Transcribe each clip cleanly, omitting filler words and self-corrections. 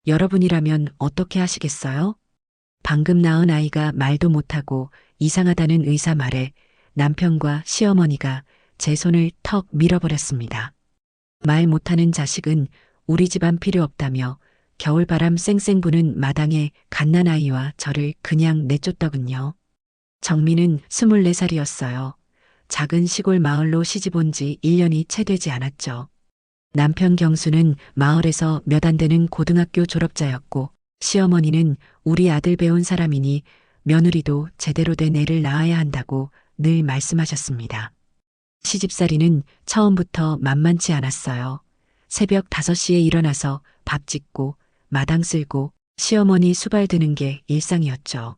여러분이라면 어떻게 하시겠어요? 방금 낳은 아이가 말도 못하고 이상하다는 의사 말에 남편과 시어머니가 제 손을 턱 밀어버렸습니다. 말 못하는 자식은 우리 집안 필요 없다며 겨울바람 쌩쌩 부는 마당에 갓난아이와 저를 그냥 내쫓더군요. 정미는 24살이었어요. 작은 시골 마을로 시집온 지 1년이 채 되지 않았죠. 남편 경수는 마을에서 몇 안 되는 고등학교 졸업자였고 시어머니는 우리 아들 배운 사람이니 며느리도 제대로 된 애를 낳아야 한다고 늘 말씀하셨습니다. 시집살이는 처음부터 만만치 않았어요. 새벽 5시에 일어나서 밥 짓고 마당 쓸고 시어머니 수발 드는 게 일상이었죠.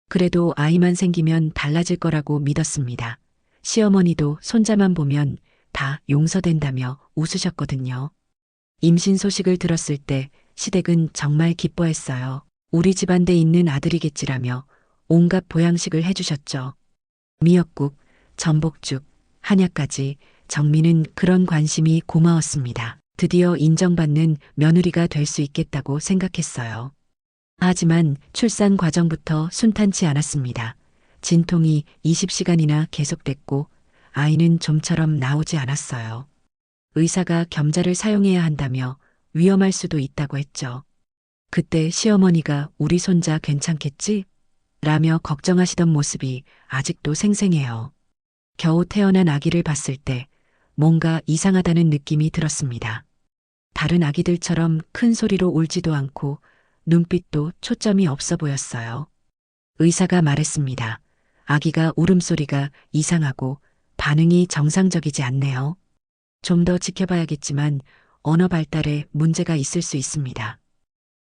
그래도 아이만 생기면 달라질 거라고 믿었습니다. 시어머니도 손자만 보면 다 용서된다며 웃으셨거든요. 임신 소식을 들었을 때 시댁은 정말 기뻐했어요. 우리 집안돼 있는 아들이겠지라며 온갖 보양식을 해주셨죠. 미역국, 전복죽, 한약까지 정미는 그런 관심이 고마웠습니다. 드디어 인정받는 며느리가 될 수 있겠다고 생각했어요. 하지만 출산 과정부터 순탄치 않았습니다. 진통이 20시간이나 계속됐고 아이는 좀처럼 나오지 않았어요. 의사가 겸자를 사용해야 한다며 위험할 수도 있다고 했죠. 그때 시어머니가 우리 손자 괜찮겠지? 라며 걱정하시던 모습이 아직도 생생해요. 겨우 태어난 아기를 봤을 때 뭔가 이상하다는 느낌이 들었습니다. 다른 아기들처럼 큰 소리로 울지도 않고 눈빛도 초점이 없어 보였어요. 의사가 말했습니다. 아기가 울음소리가 이상하고 반응이 정상적이지 않네요. 좀 더 지켜봐야겠지만 언어 발달에 문제가 있을 수 있습니다.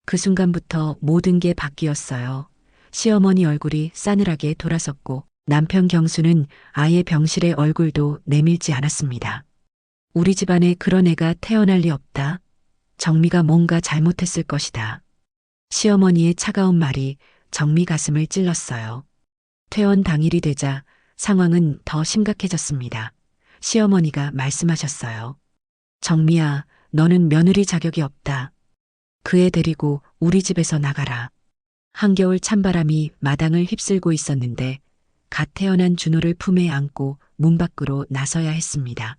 그 순간부터 모든 게 바뀌었어요. 시어머니 얼굴이 싸늘하게 돌아섰고 남편 경수는 아예 병실의 얼굴도 내밀지 않았습니다. 우리 집안에 그런 애가 태어날 리 없다. 정미가 뭔가 잘못했을 것이다. 시어머니의 차가운 말이 정미 가슴을 찔렀어요. 퇴원 당일이 되자 상황은 더 심각해졌습니다. 시어머니가 말씀하셨어요. 정미야, 너는 며느리 자격이 없다. 그 애 데리고 우리 집에서 나가라. 한겨울 찬바람이 마당을 휩쓸고 있었는데 갓 태어난 준호를 품에 안고 문 밖으로 나서야 했습니다.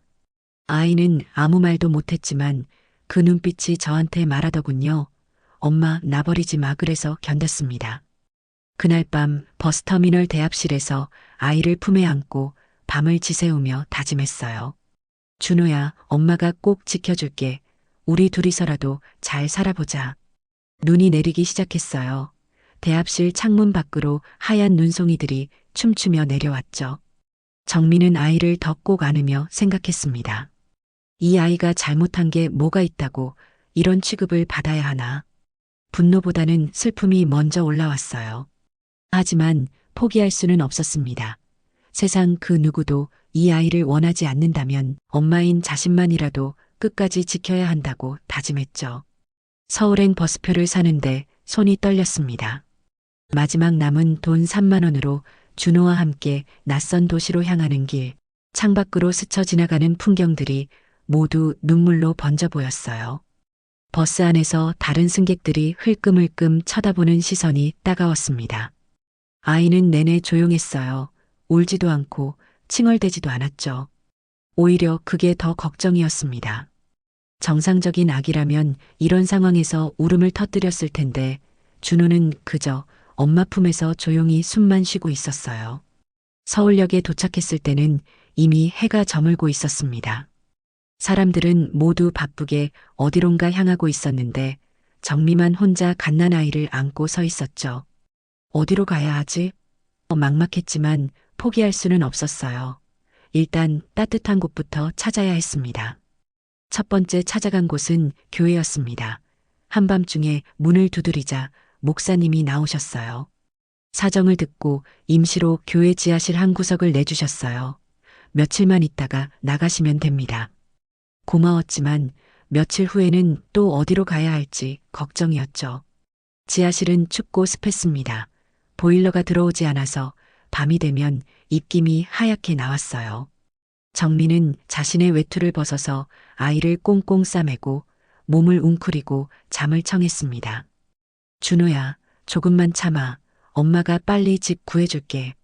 아이는 아무 말도 못했지만 그 눈빛이 저한테 말하더군요. 엄마, 나버리지 마. 그래서 견뎠습니다. 그날 밤 버스터미널 대합실에서 아이를 품에 안고 밤을 지새우며 다짐했어요. 준호야, 엄마가 꼭 지켜줄게. 우리 둘이서라도 잘 살아보자. 눈이 내리기 시작했어요. 대합실 창문 밖으로 하얀 눈송이들이 춤추며 내려왔죠. 정미는 아이를 더 꼭 안으며 생각했습니다. 이 아이가 잘못한 게 뭐가 있다고 이런 취급을 받아야 하나. 분노보다는 슬픔이 먼저 올라왔어요. 하지만 포기할 수는 없었습니다. 세상 그 누구도 이 아이를 원하지 않는다면 엄마인 자신만이라도 끝까지 지켜야 한다고 다짐했죠. 서울행 버스표를 사는데 손이 떨렸습니다. 마지막 남은 돈 3만 원으로 준호와 함께 낯선 도시로 향하는 길, 창밖으로 스쳐 지나가는 풍경들이 모두 눈물로 번져 보였어요. 버스 안에서 다른 승객들이 흘끔흘끔 쳐다보는 시선이 따가웠습니다. 아이는 내내 조용했어요. 울지도 않고 칭얼대지도 않았죠. 오히려 그게 더 걱정이었습니다. 정상적인 아기라면 이런 상황에서 울음을 터뜨렸을 텐데 준호는 그저 엄마 품에서 조용히 숨만 쉬고 있었어요. 서울역에 도착했을 때는 이미 해가 저물고 있었습니다. 사람들은 모두 바쁘게 어디론가 향하고 있었는데 정미만 혼자 갓난아이를 안고 서 있었죠. 어디로 가야 하지? 막막했지만 포기할 수는 없었어요. 일단 따뜻한 곳부터 찾아야 했습니다. 첫 번째 찾아간 곳은 교회였습니다. 한밤중에 문을 두드리자 목사님이 나오셨어요. 사정을 듣고 임시로 교회 지하실 한 구석을 내주셨어요. 며칠만 있다가 나가시면 됩니다. 고마웠지만 며칠 후에는 또 어디로 가야 할지 걱정이었죠. 지하실은 춥고 습했습니다. 보일러가 들어오지 않아서 밤이 되면 입김이 하얗게 나왔어요. 정미는 자신의 외투를 벗어서 아이를 꽁꽁 싸매고 몸을 웅크리고 잠을 청했습니다. 준호야, 조금만 참아. 엄마가 빨리 집 구해줄게.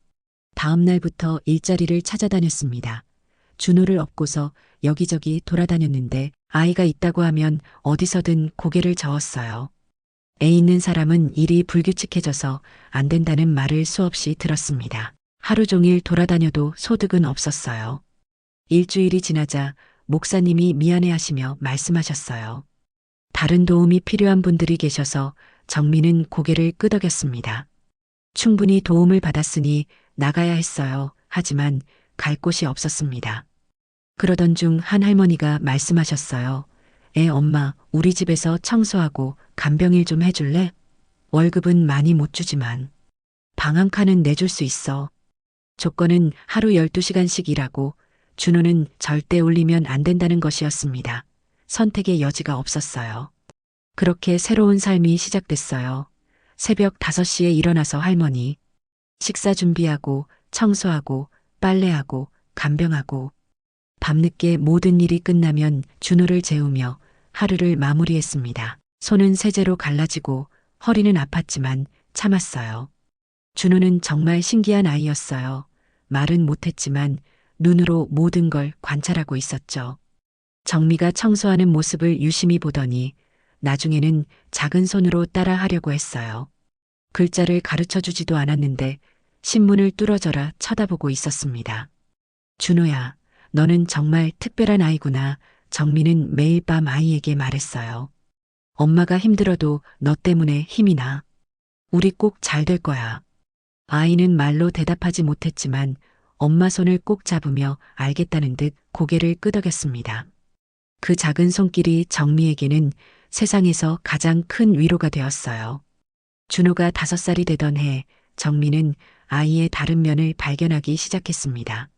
다음 날부터 일자리를 찾아다녔습니다. 준호를 업고서 여기저기 돌아다녔는데 아이가 있다고 하면 어디서든 고개를 저었어요. 애 있는 사람은 일이 불규칙해져서 안 된다는 말을 수없이 들었습니다. 하루 종일 돌아다녀도 소득은 없었어요. 일주일이 지나자 목사님이 미안해하시며 말씀하셨어요. 다른 도움이 필요한 분들이 계셔서 정민은 고개를 끄덕였습니다. 충분히 도움을 받았으니 나가야 했어요. 하지만 갈 곳이 없었습니다. 그러던 중 한 할머니가 말씀하셨어요. 애 엄마, 우리 집에서 청소하고 간병일 좀 해줄래? 월급은 많이 못 주지만 방 한 칸은 내줄 수 있어. 조건은 하루 12시간씩 일하고 준호는 절대 울리면 안 된다는 것이었습니다. 선택의 여지가 없었어요. 그렇게 새로운 삶이 시작됐어요. 새벽 5시에 일어나서 할머니, 식사 준비하고 청소하고 빨래하고 간병하고 밤늦게 모든 일이 끝나면 준호를 재우며 하루를 마무리했습니다. 손은 세제로 갈라지고 허리는 아팠지만 참았어요. 준호는 정말 신기한 아이였어요. 말은 못했지만 눈으로 모든 걸 관찰하고 있었죠. 정미가 청소하는 모습을 유심히 보더니 나중에는 작은 손으로 따라 하려고 했어요. 글자를 가르쳐 주지도 않았는데 신문을 뚫어져라 쳐다보고 있었습니다. 준호야, 너는 정말 특별한 아이구나. 정민은 매일 밤 아이에게 말했어요. 엄마가 힘들어도 너 때문에 힘이 나. 우리 꼭 잘 될 거야. 아이는 말로 대답하지 못했지만 엄마 손을 꼭 잡으며 알겠다는 듯 고개를 끄덕였습니다. 그 작은 손길이 정미에게는 세상에서 가장 큰 위로가 되었어요. 준호가 5살이 되던 해 정미는 아이의 다른 면을 발견하기 시작했습니다.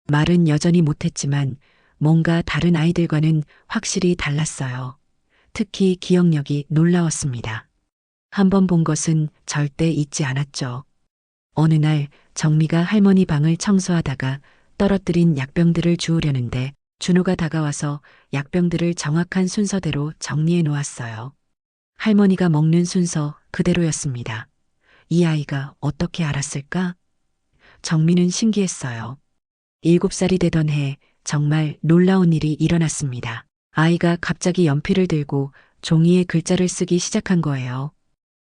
말은 여전히 못했지만 뭔가 다른 아이들과는 확실히 달랐어요. 특히 기억력이 놀라웠습니다. 한 번 본 것은 절대 잊지 않았죠. 어느 날 정미가 할머니 방을 청소하다가 떨어뜨린 약병들을 주우려는데 준호가 다가와서 약병들을 정확한 순서대로 정리해 놓았어요. 할머니가 먹는 순서 그대로였습니다. 이 아이가 어떻게 알았을까? 정미는 신기했어요. 7살이 되던 해 정말 놀라운 일이 일어났습니다. 아이가 갑자기 연필을 들고 종이에 글자를 쓰기 시작한 거예요.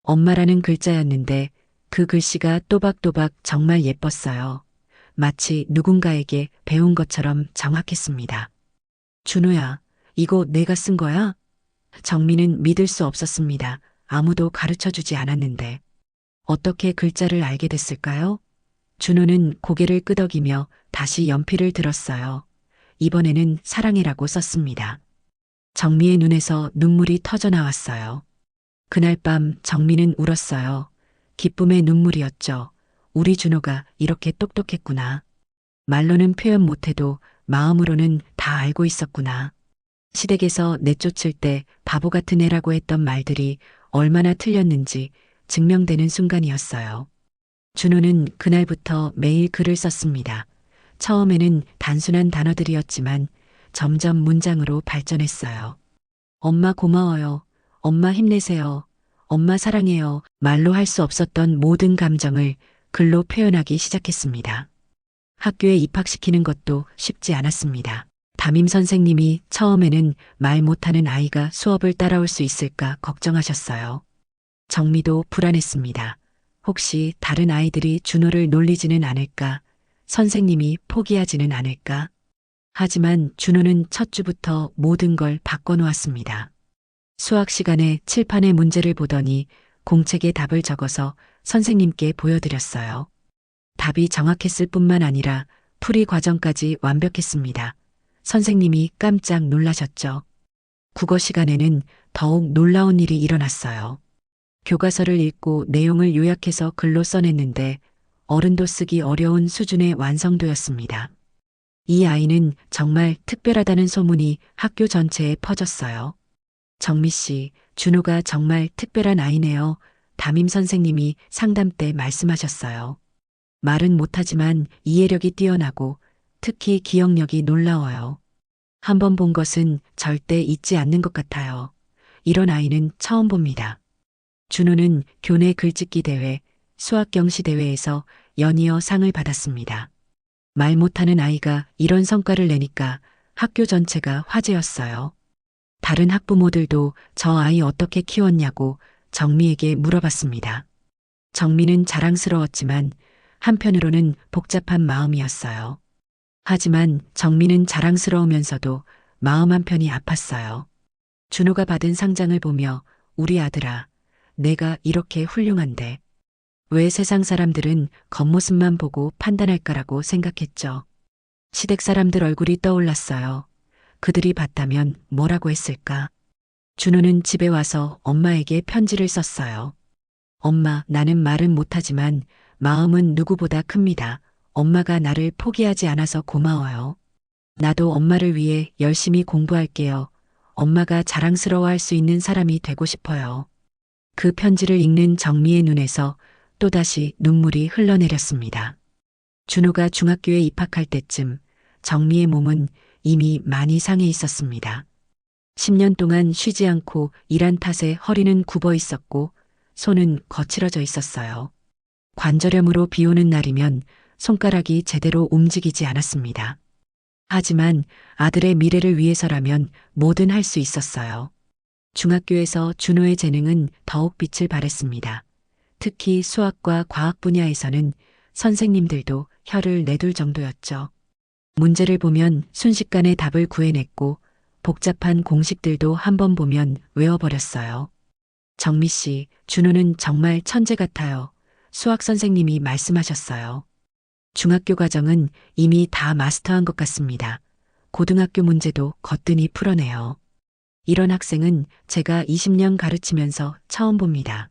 엄마라는 글자였는데 그 글씨가 또박또박 정말 예뻤어요. 마치 누군가에게 배운 것처럼 정확했습니다. 준호야, 이거 내가 쓴 거야? 정민은 믿을 수 없었습니다. 아무도 가르쳐 주지 않았는데. 어떻게 글자를 알게 됐을까요? 준호는 고개를 끄덕이며 다시 연필을 들었어요. 이번에는 사랑해라고 썼습니다. 정미의 눈에서 눈물이 터져 나왔어요. 그날 밤 정미는 울었어요. 기쁨의 눈물이었죠. 우리 준호가 이렇게 똑똑했구나. 말로는 표현 못해도 마음으로는 다 알고 있었구나. 시댁에서 내쫓을 때 바보 같은 애라고 했던 말들이 얼마나 틀렸는지 증명되는 순간이었어요. 준호는 그날부터 매일 글을 썼습니다. 처음에는 단순한 단어들이었지만 점점 문장으로 발전했어요. 엄마 고마워요. 엄마 힘내세요. 엄마 사랑해요. 말로 할 수 없었던 모든 감정을 글로 표현하기 시작했습니다. 학교에 입학시키는 것도 쉽지 않았습니다. 담임 선생님이 처음에는 말 못하는 아이가 수업을 따라올 수 있을까 걱정하셨어요. 정미도 불안했습니다. 혹시 다른 아이들이 준호를 놀리지는 않을까? 선생님이 포기하지는 않을까? 하지만 준호는 첫 주부터 모든 걸 바꿔놓았습니다. 수학 시간에 칠판에 문제를 보더니 공책에 답을 적어서 선생님께 보여드렸어요. 답이 정확했을 뿐만 아니라 풀이 과정까지 완벽했습니다. 선생님이 깜짝 놀라셨죠. 국어 시간에는 더욱 놀라운 일이 일어났어요. 교과서를 읽고 내용을 요약해서 글로 써냈는데 어른도 쓰기 어려운 수준의 완성도였습니다. 이 아이는 정말 특별하다는 소문이 학교 전체에 퍼졌어요. 정미 씨, 준호가 정말 특별한 아이네요. 담임 선생님이 상담 때 말씀하셨어요. 말은 못하지만 이해력이 뛰어나고 특히 기억력이 놀라워요. 한 번 본 것은 절대 잊지 않는 것 같아요. 이런 아이는 처음 봅니다. 준호는 교내 글짓기 대회, 수학 경시 대회에서 연이어 상을 받았습니다. 말 못하는 아이가 이런 성과를 내니까 학교 전체가 화제였어요. 다른 학부모들도 저 아이 어떻게 키웠냐고 정미에게 물어봤습니다. 정미는 자랑스러웠지만 한편으로는 복잡한 마음이었어요. 하지만 정미는 자랑스러우면서도 마음 한편이 아팠어요. 준호가 받은 상장을 보며 우리 아들아, 내가 이렇게 훌륭한데 왜 세상 사람들은 겉모습만 보고 판단할까라고 생각했죠. 시댁 사람들 얼굴이 떠올랐어요. 그들이 봤다면 뭐라고 했을까? 준호는 집에 와서 엄마에게 편지를 썼어요. 엄마, 나는 말은 못하지만 마음은 누구보다 큽니다. 엄마가 나를 포기하지 않아서 고마워요. 나도 엄마를 위해 열심히 공부할게요. 엄마가 자랑스러워할 수 있는 사람이 되고 싶어요. 그 편지를 읽는 정미의 눈에서 또다시 눈물이 흘러내렸습니다. 준호가 중학교에 입학할 때쯤 정미의 몸은 이미 많이 상해 있었습니다. 10년 동안 쉬지 않고 일한 탓에 허리는 굽어 있었고 손은 거칠어져 있었어요. 관절염으로 비 오는 날이면 손가락이 제대로 움직이지 않았습니다. 하지만 아들의 미래를 위해서라면 뭐든 할 수 있었어요. 중학교에서 준호의 재능은 더욱 빛을 발했습니다. 특히 수학과 과학 분야에서는 선생님들도 혀를 내둘 정도였죠. 문제를 보면 순식간에 답을 구해냈고 복잡한 공식들도 한 번 보면 외워버렸어요. 정미 씨, 준호는 정말 천재 같아요. 수학 선생님이 말씀하셨어요. 중학교 과정은 이미 다 마스터한 것 같습니다. 고등학교 문제도 거뜬히 풀어내요. 이런 학생은 제가 20년 가르치면서 처음 봅니다.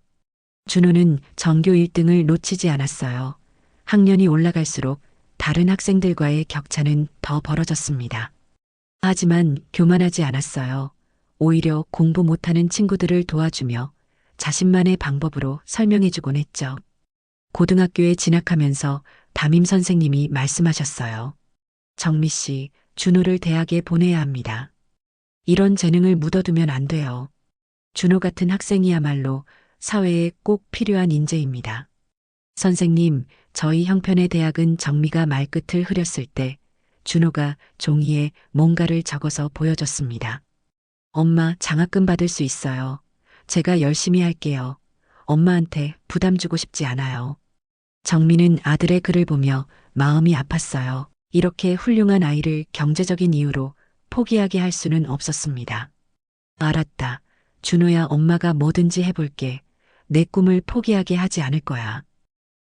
준호는 전교 1등을 놓치지 않았어요. 학년이 올라갈수록 다른 학생들과의 격차는 더 벌어졌습니다. 하지만 교만하지 않았어요. 오히려 공부 못하는 친구들을 도와주며 자신만의 방법으로 설명해주곤 했죠. 고등학교에 진학하면서 담임 선생님이 말씀하셨어요. 정미 씨, 준호를 대학에 보내야 합니다. 이런 재능을 묻어두면 안 돼요. 준호 같은 학생이야말로 사회에 꼭 필요한 인재입니다. 선생님, 저희 형편의 대학은 정미가 말끝을 흐렸을 때 준호가 종이에 뭔가를 적어서 보여줬습니다. 엄마, 장학금 받을 수 있어요. 제가 열심히 할게요. 엄마한테 부담 주고 싶지 않아요. 정미는 아들의 글을 보며 마음이 아팠어요. 이렇게 훌륭한 아이를 경제적인 이유로 포기하게 할 수는 없었습니다. 알았다. 준호야, 엄마가 뭐든지 해볼게. 내 꿈을 포기하게 하지 않을 거야.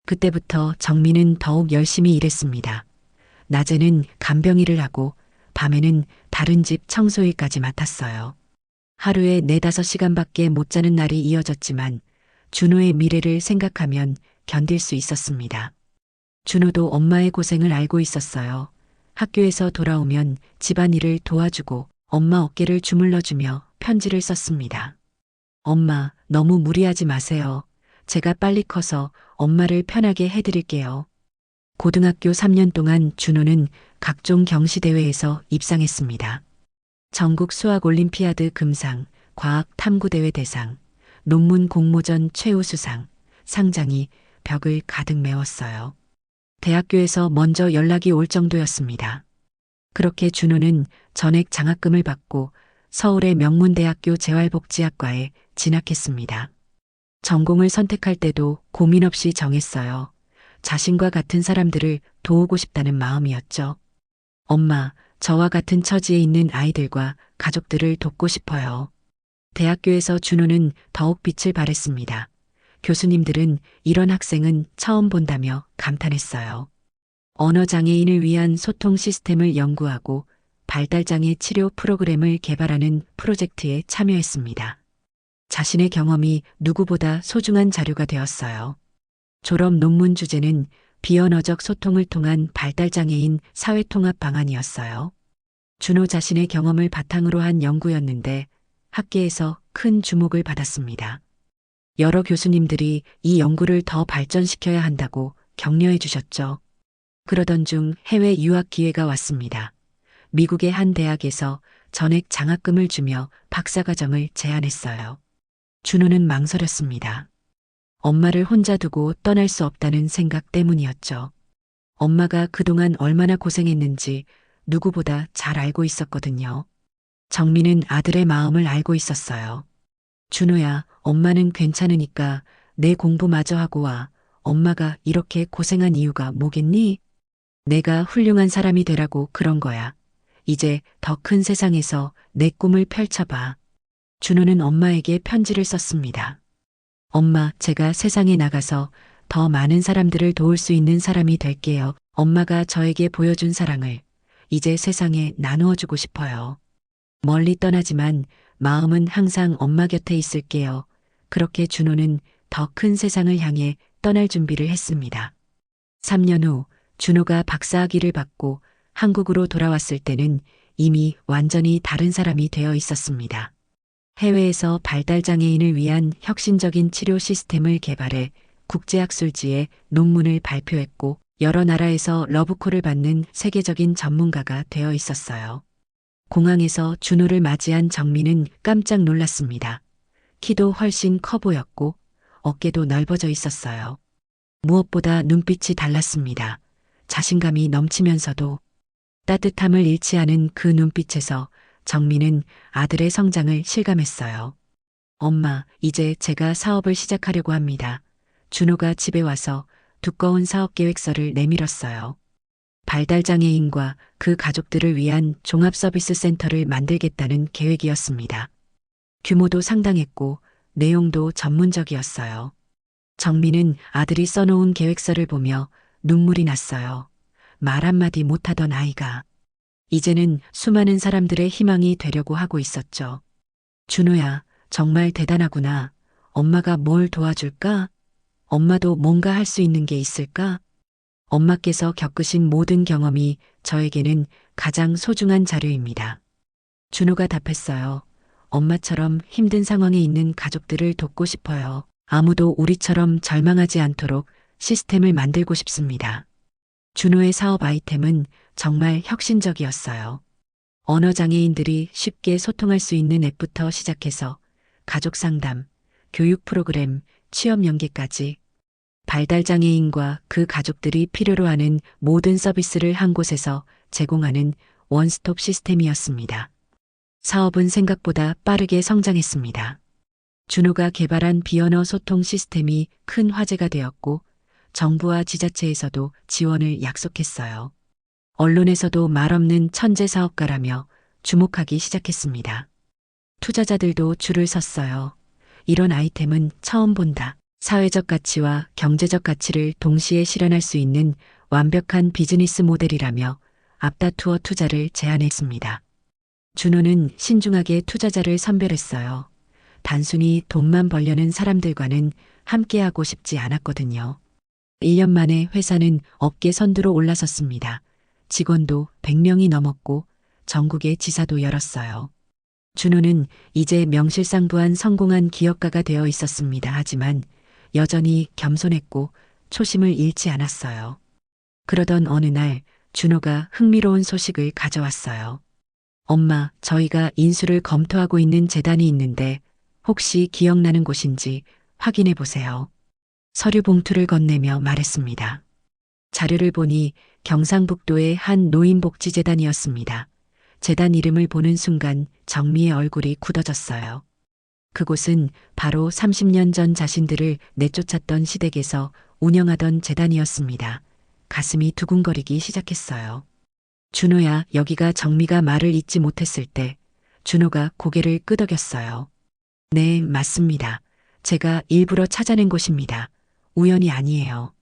그때부터 정미는 더욱 열심히 일했습니다. 낮에는 간병일을 하고 밤에는 다른 집 청소일까지 맡았어요. 하루에 4~5시간밖에 못 자는 날이 이어졌지만 준호의 미래를 생각하면 견딜 수 있었습니다. 준호도 엄마의 고생을 알고 있었어요. 학교에서 돌아오면 집안일을 도와주고 엄마 어깨를 주물러주며 편지를 썼습니다. 엄마, 너무 무리하지 마세요. 제가 빨리 커서 엄마를 편하게 해드릴게요. 고등학교 3년 동안 준호는 각종 경시대회에서 입상했습니다. 전국 수학올림피아드 금상, 과학 탐구대회 대상, 논문 공모전 최우수상, 상장이 벽을 가득 메웠어요. 대학교에서 먼저 연락이 올 정도였습니다. 그렇게 준호는 전액 장학금을 받고 서울의 명문대학교 재활복지학과에 진학했습니다. 전공을 선택할 때도 고민 없이 정했어요. 자신과 같은 사람들을 도우고 싶다는 마음이었죠. 엄마, 저와 같은 처지에 있는 아이들과 가족들을 돕고 싶어요. 대학교에서 준호는 더욱 빛을 발했습니다. 교수님들은 이런 학생은 처음 본다며 감탄했어요. 언어장애인을 위한 소통 시스템을 연구하고 발달장애 치료 프로그램을 개발하는 프로젝트에 참여했습니다. 자신의 경험이 누구보다 소중한 자료가 되었어요. 졸업 논문 주제는 비언어적 소통을 통한 발달장애인 사회통합 방안이었어요. 준호 자신의 경험을 바탕으로 한 연구였는데 학계에서 큰 주목을 받았습니다. 여러 교수님들이 이 연구를 더 발전시켜야 한다고 격려해 주셨죠. 그러던 중 해외 유학 기회가 왔습니다. 미국의 한 대학에서 전액 장학금을 주며 박사과정을 제안했어요. 준호는 망설였습니다. 엄마를 혼자 두고 떠날 수 없다는 생각 때문이었죠. 엄마가 그동안 얼마나 고생했는지 누구보다 잘 알고 있었거든요. 정민은 아들의 마음을 알고 있었어요. 준호야, 엄마는 괜찮으니까 내 공부 마저 하고 와. 엄마가 이렇게 고생한 이유가 뭐겠니? 내가 훌륭한 사람이 되라고 그런 거야. 이제 더 큰 세상에서 내 꿈을 펼쳐봐. 준호는 엄마에게 편지를 썼습니다. 엄마, 제가 세상에 나가서 더 많은 사람들을 도울 수 있는 사람이 될게요. 엄마가 저에게 보여준 사랑을 이제 세상에 나누어 주고 싶어요. 멀리 떠나지만 마음은 항상 엄마 곁에 있을게요. 그렇게 준호는 더 큰 세상을 향해 떠날 준비를 했습니다. 3년 후 준호가 박사학위를 받고 한국으로 돌아왔을 때는 이미 완전히 다른 사람이 되어 있었습니다. 해외에서 발달장애인을 위한 혁신적인 치료 시스템을 개발해 국제학술지에 논문을 발표했고 여러 나라에서 러브콜을 받는 세계적인 전문가가 되어 있었어요. 공항에서 준호를 맞이한 정민은 깜짝 놀랐습니다. 키도 훨씬 커 보였고 어깨도 넓어져 있었어요. 무엇보다 눈빛이 달랐습니다. 자신감이 넘치면서도 따뜻함을 잃지 않은 그 눈빛에서 정민은 아들의 성장을 실감했어요. 엄마, 이제 제가 사업을 시작하려고 합니다. 준호가 집에 와서 두꺼운 사업 계획서를 내밀었어요. 발달장애인과 그 가족들을 위한 종합서비스 센터를 만들겠다는 계획이었습니다. 규모도 상당했고 내용도 전문적이었어요. 정민은 아들이 써놓은 계획서를 보며 눈물이 났어요. 말 한마디 못하던 아이가 이제는 수많은 사람들의 희망이 되려고 하고 있었죠. 준호야, 정말 대단하구나. 엄마가 뭘 도와줄까? 엄마도 뭔가 할 수 있는 게 있을까? 엄마께서 겪으신 모든 경험이 저에게는 가장 소중한 자료입니다. 준호가 답했어요. 엄마처럼 힘든 상황에 있는 가족들을 돕고 싶어요. 아무도 우리처럼 절망하지 않도록 시스템을 만들고 싶습니다. 준호의 사업 아이템은 정말 혁신적이었어요. 언어장애인들이 쉽게 소통할 수 있는 앱부터 시작해서 가족 상담, 교육 프로그램, 취업 연계까지 발달장애인과 그 가족들이 필요로 하는 모든 서비스를 한 곳에서 제공하는 원스톱 시스템이었습니다. 사업은 생각보다 빠르게 성장했습니다. 준호가 개발한 비언어 소통 시스템이 큰 화제가 되었고 정부와 지자체에서도 지원을 약속했어요. 언론에서도 말없는 천재 사업가라며 주목하기 시작했습니다. 투자자들도 줄을 섰어요. 이런 아이템은 처음 본다. 사회적 가치와 경제적 가치를 동시에 실현할 수 있는 완벽한 비즈니스 모델이라며 앞다투어 투자를 제안했습니다. 준호는 신중하게 투자자를 선별했어요. 단순히 돈만 벌려는 사람들과는 함께하고 싶지 않았거든요. 1년 만에 회사는 업계 선두로 올라섰습니다. 직원도 100명이 넘었고 전국에 지사도 열었어요. 준호는 이제 명실상부한 성공한 기업가가 되어 있었습니다. 하지만 여전히 겸손했고 초심을 잃지 않았어요. 그러던 어느 날 준호가 흥미로운 소식을 가져왔어요. 엄마, 저희가 인수를 검토하고 있는 재단이 있는데 혹시 기억나는 곳인지 확인해 보세요. 서류 봉투를 건네며 말했습니다. 자료를 보니 경상북도의 한 노인복지재단이었습니다. 재단 이름을 보는 순간 정미의 얼굴이 굳어졌어요. 그곳은 바로 30년 전 자신들을 내쫓았던 시댁에서 운영하던 재단이었습니다. 가슴이 두근거리기 시작했어요. 준호야, 여기가 정미가 말을 잇지 못했을 때 준호가 고개를 끄덕였어요. 네, 맞습니다. 제가 일부러 찾아낸 곳입니다. 우연이 아니에요.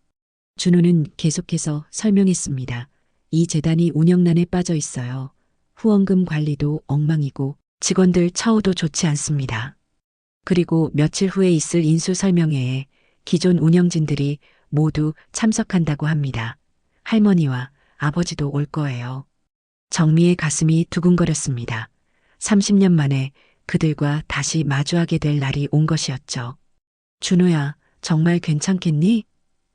준호는 계속해서 설명했습니다. 이 재단이 운영난에 빠져 있어요. 후원금 관리도 엉망이고 직원들 처우도 좋지 않습니다. 그리고 며칠 후에 있을 인수 설명회에 기존 운영진들이 모두 참석한다고 합니다. 할머니와 아버지도 올 거예요. 정미의 가슴이 두근거렸습니다. 30년 만에 그들과 다시 마주하게 될 날이 온 것이었죠. 준호야, 정말 괜찮겠니?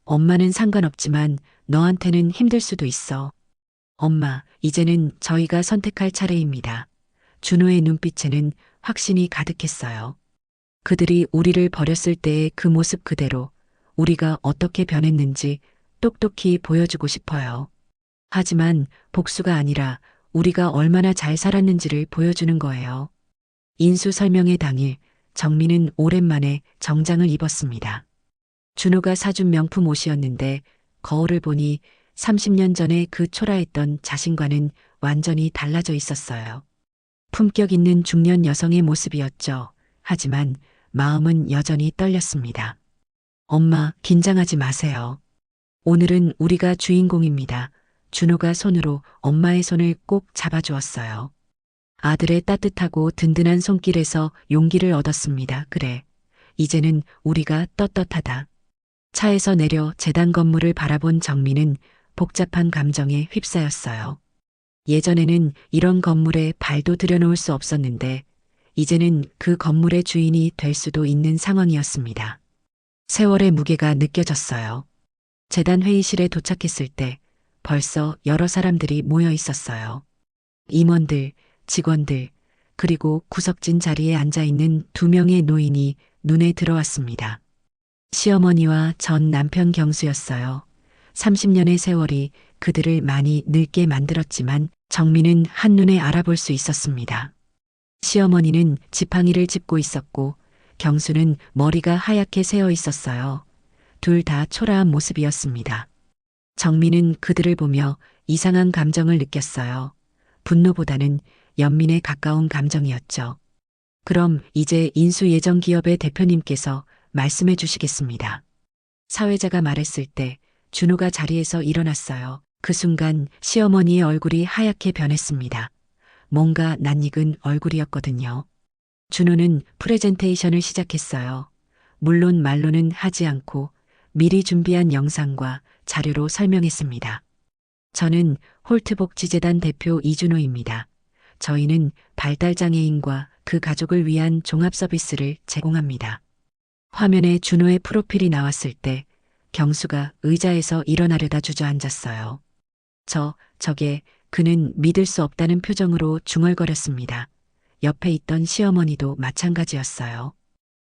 엄마는 상관없지만 너한테는 힘들 수도 있어. 엄마, 이제는 저희가 선택할 차례입니다. 준호의 눈빛에는 확신이 가득했어요. 그들이 우리를 버렸을 때의 그 모습 그대로 우리가 어떻게 변했는지 똑똑히 보여주고 싶어요. 하지만 복수가 아니라 우리가 얼마나 잘 살았는지를 보여주는 거예요. 인수 설명회 당일 정민은 오랜만에 정장을 입었습니다. 준호가 사준 명품 옷이었는데 거울을 보니 30년 전에 그 초라했던 자신과는 완전히 달라져 있었어요. 품격 있는 중년 여성의 모습이었죠. 하지만 마음은 여전히 떨렸습니다. 엄마, 긴장하지 마세요. 오늘은 우리가 주인공입니다. 준호가 손으로 엄마의 손을 꼭 잡아주었어요. 아들의 따뜻하고 든든한 손길에서 용기를 얻었습니다. 그래. 이제는 우리가 떳떳하다. 차에서 내려 재단 건물을 바라본 정민은 복잡한 감정에 휩싸였어요. 예전에는 이런 건물에 발도 들여놓을 수 없었는데 이제는 그 건물의 주인이 될 수도 있는 상황이었습니다. 세월의 무게가 느껴졌어요. 재단 회의실에 도착했을 때 벌써 여러 사람들이 모여 있었어요. 임원들, 직원들, 그리고 구석진 자리에 앉아 있는 2명의 노인이 눈에 들어왔습니다. 시어머니와 전 남편 경수였어요. 30년의 세월이 그들을 많이 늙게 만들었지만 정민은 한눈에 알아볼 수 있었습니다. 시어머니는 지팡이를 짚고 있었고 경수는 머리가 하얗게 새어 있었어요. 둘 다 초라한 모습이었습니다. 정민은 그들을 보며 이상한 감정을 느꼈어요. 분노보다는 연민에 가까운 감정이었죠. 그럼 이제 인수 예정 기업의 대표님께서 말씀해 주시겠습니다. 사회자가 말했을 때 준호가 자리에서 일어났어요. 그 순간 시어머니의 얼굴이 하얗게 변했습니다. 뭔가 낯익은 얼굴이었거든요. 준호는 프레젠테이션을 시작했어요. 물론 말로는 하지 않고 미리 준비한 영상과 자료로 설명했습니다. 저는 홀트복지재단 대표 이준호입니다. 저희는 발달장애인과 그 가족을 위한 종합 서비스를 제공합니다. 화면에 준호의 프로필이 나왔을 때 경수가 의자에서 일어나려다 주저앉았어요. 저게 그는 믿을 수 없다는 표정으로 중얼거렸습니다. 옆에 있던 시어머니도 마찬가지였어요.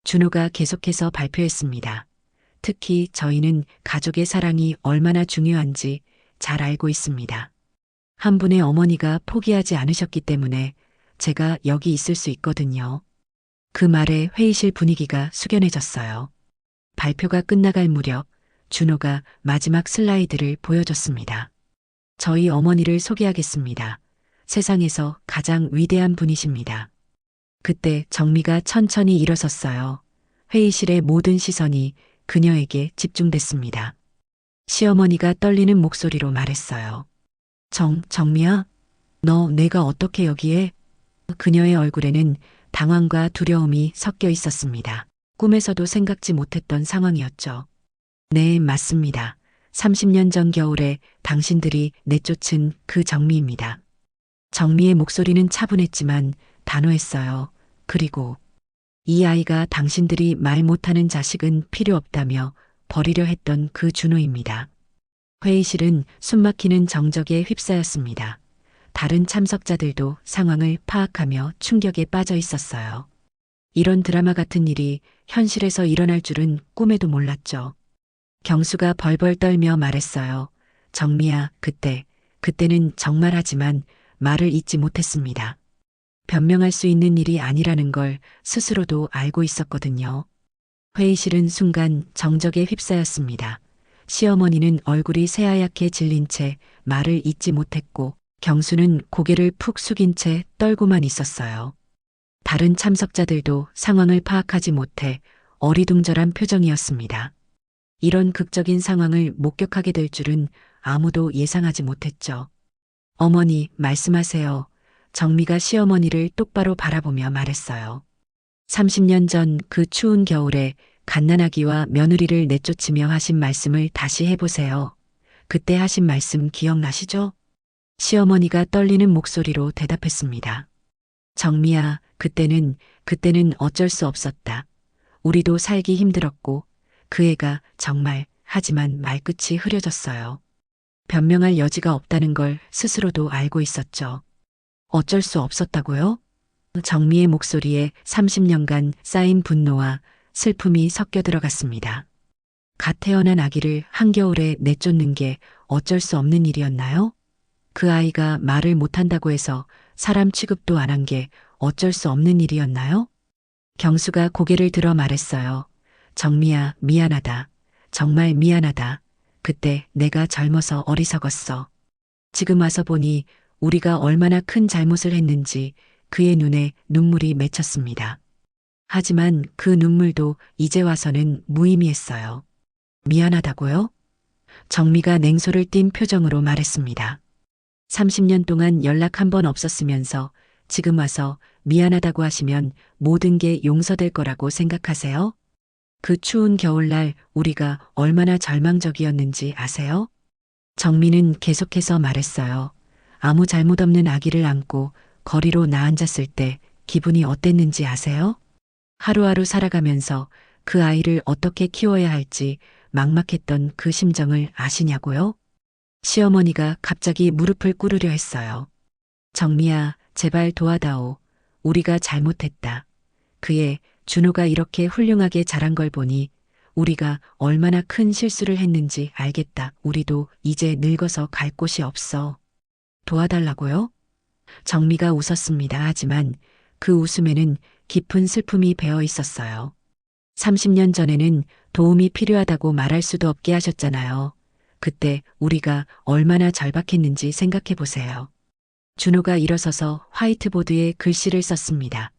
준호가 계속해서 발표했습니다. 특히 저희는 가족의 사랑이 얼마나 중요한지 잘 알고 있습니다. 한 분의 어머니가 포기하지 않으셨기 때문에 제가 여기 있을 수 있거든요. 그 말에 회의실 분위기가 숙연해졌어요. 발표가 끝나갈 무렵 준호가 마지막 슬라이드를 보여줬습니다. 저희 어머니를 소개하겠습니다. 세상에서 가장 위대한 분이십니다. 그때 정미가 천천히 일어섰어요. 회의실의 모든 시선이 그녀에게 집중됐습니다. 시어머니가 떨리는 목소리로 말했어요. 정미야? 너 내가 어떻게 여기에? 그녀의 얼굴에는 당황과 두려움이 섞여 있었습니다. 꿈에서도 생각지 못했던 상황이었죠. 네, 맞습니다. 30년 전 겨울에 당신들이 내쫓은 그 정미입니다. 정미의 목소리는 차분했지만 단호했어요. 그리고 이 아이가 당신들이 말 못하는 자식은 필요 없다며 버리려 했던 그 준호입니다. 회의실은 숨막히는 정적에 휩싸였습니다. 다른 참석자들도 상황을 파악하며 충격에 빠져 있었어요. 이런 드라마 같은 일이 현실에서 일어날 줄은 꿈에도 몰랐죠. 경수가 벌벌 떨며 말했어요. 정미야, 그때는 정말 하지만 말을 잇지 못했습니다. 변명할 수 있는 일이 아니라는 걸 스스로도 알고 있었거든요. 회의실은 순간 정적에 휩싸였습니다. 시어머니는 얼굴이 새하얗게 질린 채 말을 잇지 못했고 경수는 고개를 푹 숙인 채 떨고만 있었어요. 다른 참석자들도 상황을 파악하지 못해 어리둥절한 표정이었습니다. 이런 극적인 상황을 목격하게 될 줄은 아무도 예상하지 못했죠. 어머니, 말씀하세요. 정미가 시어머니를 똑바로 바라보며 말했어요. 30년 전 그 추운 겨울에 갓난아기와 며느리를 내쫓으며 하신 말씀을 다시 해보세요. 그때 하신 말씀 기억나시죠? 시어머니가 떨리는 목소리로 대답했습니다. 정미야, 그때는 어쩔 수 없었다. 우리도 살기 힘들었고 그 애가 정말 하지만 말끝이 흐려졌어요. 변명할 여지가 없다는 걸 스스로도 알고 있었죠. 어쩔 수 없었다고요? 정미의 목소리에 30년간 쌓인 분노와 슬픔이 섞여 들어갔습니다. 갓 태어난 아기를 한겨울에 내쫓는 게 어쩔 수 없는 일이었나요? 그 아이가 말을 못한다고 해서 사람 취급도 안 한 게 어쩔 수 없는 일이었나요? 경수가 고개를 들어 말했어요. 정미야, 미안하다. 정말 미안하다. 그때 내가 젊어서 어리석었어. 지금 와서 보니 우리가 얼마나 큰 잘못을 했는지 그의 눈에 눈물이 맺혔습니다. 하지만 그 눈물도 이제 와서는 무의미했어요. 미안하다고요? 정미가 냉소를 띤 표정으로 말했습니다. 30년 동안 연락 한 번 없었으면서 지금 와서 미안하다고 하시면 모든 게 용서될 거라고 생각하세요? 그 추운 겨울날 우리가 얼마나 절망적이었는지 아세요? 정미는 계속해서 말했어요. 아무 잘못 없는 아기를 안고 거리로 나앉았을 때 기분이 어땠는지 아세요? 하루하루 살아가면서 그 아이를 어떻게 키워야 할지 막막했던 그 심정을 아시냐고요? 시어머니가 갑자기 무릎을 꿇으려 했어요. 정미야, 제발 도와다오. 우리가 잘못했다. 그의 준호가 이렇게 훌륭하게 자란 걸 보니 우리가 얼마나 큰 실수를 했는지 알겠다. 우리도 이제 늙어서 갈 곳이 없어. 도와달라고요? 정미가 웃었습니다. 하지만 그 웃음에는 깊은 슬픔이 배어 있었어요. 30년 전에는 도움이 필요하다고 말할 수도 없게 하셨잖아요. 그때 우리가 얼마나 절박했는지 생각해 보세요. 준호가 일어서서 화이트보드에 글씨를 썼습니다.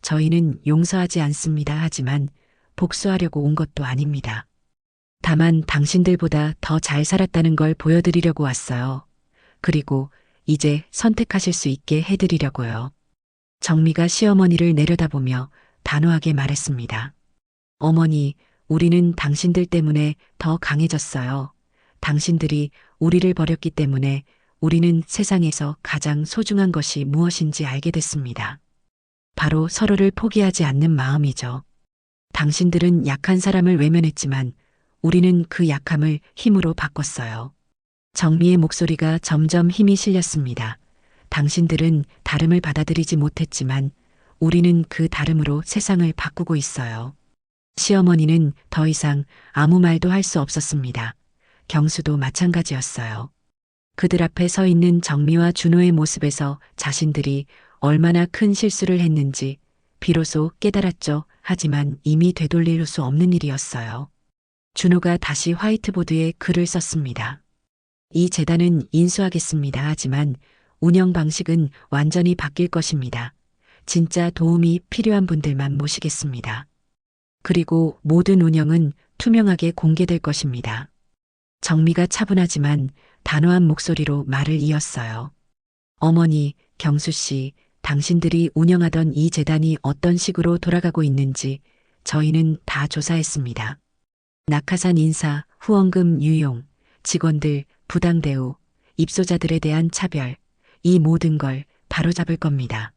저희는 용서하지 않습니다. 하지만 복수하려고 온 것도 아닙니다. 다만 당신들보다 더 잘 살았다는 걸 보여드리려고 왔어요. 그리고 이제 선택하실 수 있게 해드리려고요. 정미가 시어머니를 내려다보며 단호하게 말했습니다. 어머니, 우리는 당신들 때문에 더 강해졌어요. 당신들이 우리를 버렸기 때문에 우리는 세상에서 가장 소중한 것이 무엇인지 알게 됐습니다. 바로 서로를 포기하지 않는 마음이죠. 당신들은 약한 사람을 외면했지만 우리는 그 약함을 힘으로 바꿨어요. 정미의 목소리가 점점 힘이 실렸습니다. 당신들은 다름을 받아들이지 못했지만 우리는 그 다름으로 세상을 바꾸고 있어요. 시어머니는 더 이상 아무 말도 할 수 없었습니다. 경수도 마찬가지였어요. 그들 앞에 서 있는 정미와 준호의 모습에서 자신들이 얼마나 큰 실수를 했는지 비로소 깨달았죠. 하지만 이미 되돌릴 수 없는 일이었어요. 준호가 다시 화이트보드에 글을 썼습니다. 이 재단은 인수하겠습니다. 하지만 운영 방식은 완전히 바뀔 것입니다. 진짜 도움이 필요한 분들만 모시겠습니다. 그리고 모든 운영은 투명하게 공개될 것입니다. 정미가 차분하지만 단호한 목소리로 말을 이었어요. 어머니, 경수 씨, 당신들이 운영하던 이 재단이 어떤 식으로 돌아가고 있는지 저희는 다 조사했습니다. 낙하산 인사, 후원금 유용, 직원들, 부당 대우, 입소자들에 대한 차별, 이 모든 걸 바로잡을 겁니다.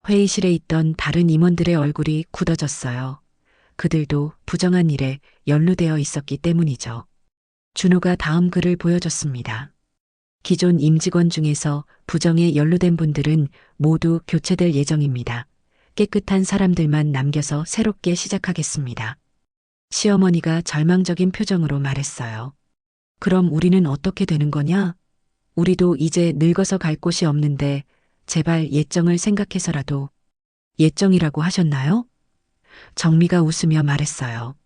회의실에 있던 다른 임원들의 얼굴이 굳어졌어요. 그들도 부정한 일에 연루되어 있었기 때문이죠. 준호가 다음 글을 보여줬습니다. 기존 임직원 중에서 부정에 연루된 분들은 모두 교체될 예정입니다. 깨끗한 사람들만 남겨서 새롭게 시작하겠습니다. 시어머니가 절망적인 표정으로 말했어요. 그럼 우리는 어떻게 되는 거냐? 우리도 이제 늙어서 갈 곳이 없는데 제발 예정을 생각해서라도. 예정이라고 하셨나요? 정미가 웃으며 말했어요.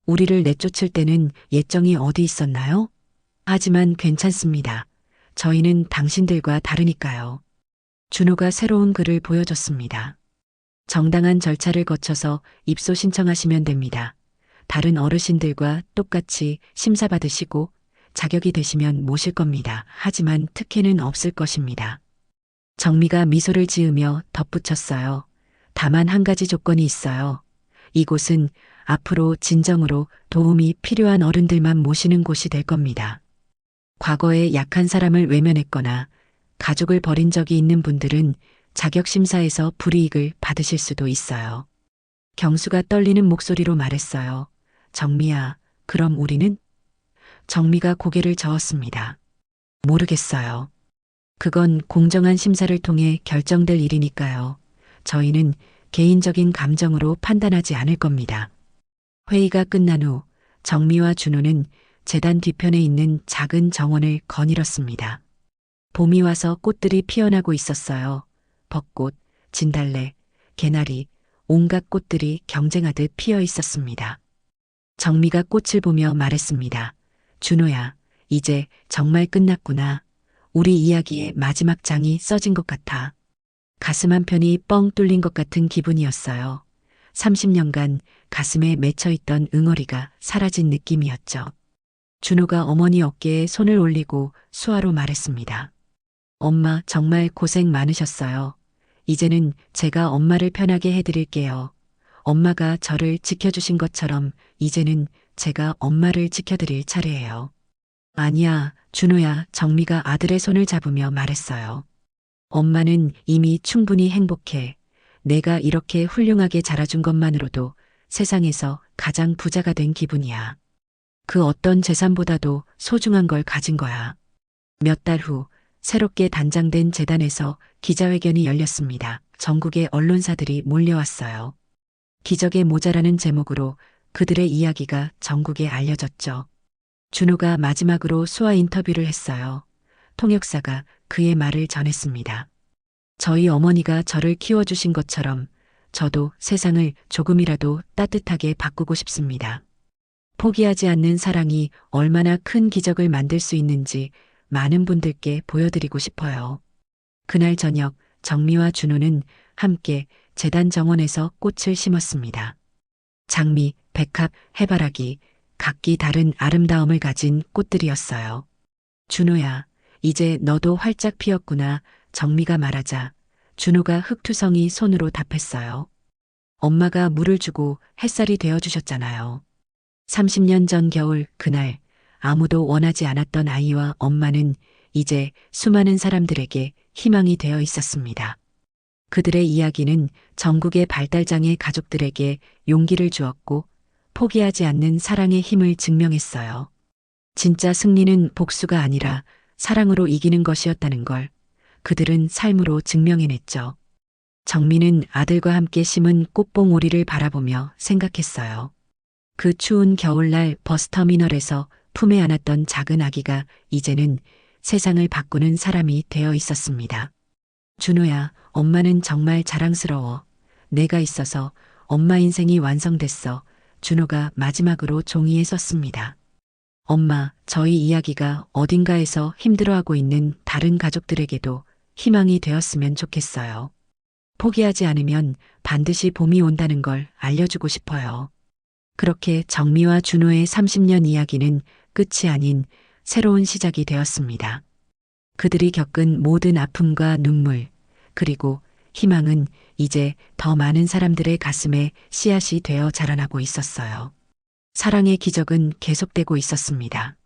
우리를 내쫓을 때는 예정이 어디 있었나요? 하지만 괜찮습니다. 저희는 당신들과 다르니까요. 준호가 새로운 글을 보여줬습니다. 정당한 절차를 거쳐서 입소 신청하시면 됩니다. 다른 어르신들과 똑같이 심사받으시고 자격이 되시면 모실 겁니다. 하지만 특혜는 없을 것입니다. 정미가 미소를 지으며 덧붙였어요. 다만 한 가지 조건이 있어요. 이곳은 앞으로 진정으로 도움이 필요한 어른들만 모시는 곳이 될 겁니다. 과거에 약한 사람을 외면했거나 가족을 버린 적이 있는 분들은 자격심사에서 불이익을 받으실 수도 있어요. 경수가 떨리는 목소리로 말했어요. 정미야, 그럼 우리는? 정미가 고개를 저었습니다. 모르겠어요. 그건 공정한 심사를 통해 결정될 일이니까요. 저희는 개인적인 감정으로 판단하지 않을 겁니다. 회의가 끝난 후 정미와 준호는 재단 뒤편에 있는 작은 정원을 거닐었습니다. 봄이 와서 꽃들이 피어나고 있었어요. 벚꽃, 진달래, 개나리, 온갖 꽃들이 경쟁하듯 피어 있었습니다. 정미가 꽃을 보며 말했습니다. 준호야, 이제 정말 끝났구나. 우리 이야기의 마지막 장이 써진 것 같아. 가슴 한편이 뻥 뚫린 것 같은 기분이었어요. 30년간 가슴에 맺혀있던 응어리가 사라진 느낌이었죠. 준호가 어머니 어깨에 손을 올리고 수화로 말했습니다. 엄마 정말 고생 많으셨어요. 이제는 제가 엄마를 편하게 해드릴게요. 엄마가 저를 지켜주신 것처럼 이제는 제가 엄마를 지켜드릴 차례예요. 아니야, 준호야, 정미가 아들의 손을 잡으며 말했어요. 엄마는 이미 충분히 행복해. 내가 이렇게 훌륭하게 자라준 것만으로도 세상에서 가장 부자가 된 기분이야. 그 어떤 재산보다도 소중한 걸 가진 거야. 몇 달 후 새롭게 단장된 재단에서 기자회견이 열렸습니다. 전국의 언론사들이 몰려왔어요. 기적의 모자라는 제목으로 그들의 이야기가 전국에 알려졌죠. 준호가 마지막으로 수화 인터뷰를 했어요. 통역사가 그의 말을 전했습니다. 저희 어머니가 저를 키워주신 것처럼 저도 세상을 조금이라도 따뜻하게 바꾸고 싶습니다. 포기하지 않는 사랑이 얼마나 큰 기적을 만들 수 있는지 많은 분들께 보여드리고 싶어요. 그날 저녁 정미와 준호는 함께 재단 정원에서 꽃을 심었습니다. 장미, 백합, 해바라기, 각기 다른 아름다움을 가진 꽃들이었어요. 준호야, 이제 너도 활짝 피었구나. 정미가 말하자 준호가 흙투성이 손으로 답했어요. 엄마가 물을 주고 햇살이 되어주셨잖아요. 30년 전 겨울 그날 아무도 원하지 않았던 아이와 엄마는 이제 수많은 사람들에게 희망이 되어 있었습니다. 그들의 이야기는 전국의 발달장애 가족들에게 용기를 주었고 포기하지 않는 사랑의 힘을 증명했어요. 진짜 승리는 복수가 아니라 사랑으로 이기는 것이었다는 걸 그들은 삶으로 증명해냈죠. 정미는 아들과 함께 심은 꽃봉오리를 바라보며 생각했어요. 그 추운 겨울날 버스터미널에서 품에 안았던 작은 아기가 이제는 세상을 바꾸는 사람이 되어 있었습니다. 준호야, 엄마는 정말 자랑스러워. 내가 있어서 엄마 인생이 완성됐어. 준호가 마지막으로 종이에 썼습니다. 엄마, 저희 이야기가 어딘가에서 힘들어하고 있는 다른 가족들에게도 희망이 되었으면 좋겠어요. 포기하지 않으면 반드시 봄이 온다는 걸 알려주고 싶어요. 그렇게 정미와 준호의 30년 이야기는 끝이 아닌 새로운 시작이 되었습니다. 그들이 겪은 모든 아픔과 눈물, 그리고 희망은 이제 더 많은 사람들의 가슴에 씨앗이 되어 자라나고 있었어요. 사랑의 기적은 계속되고 있었습니다.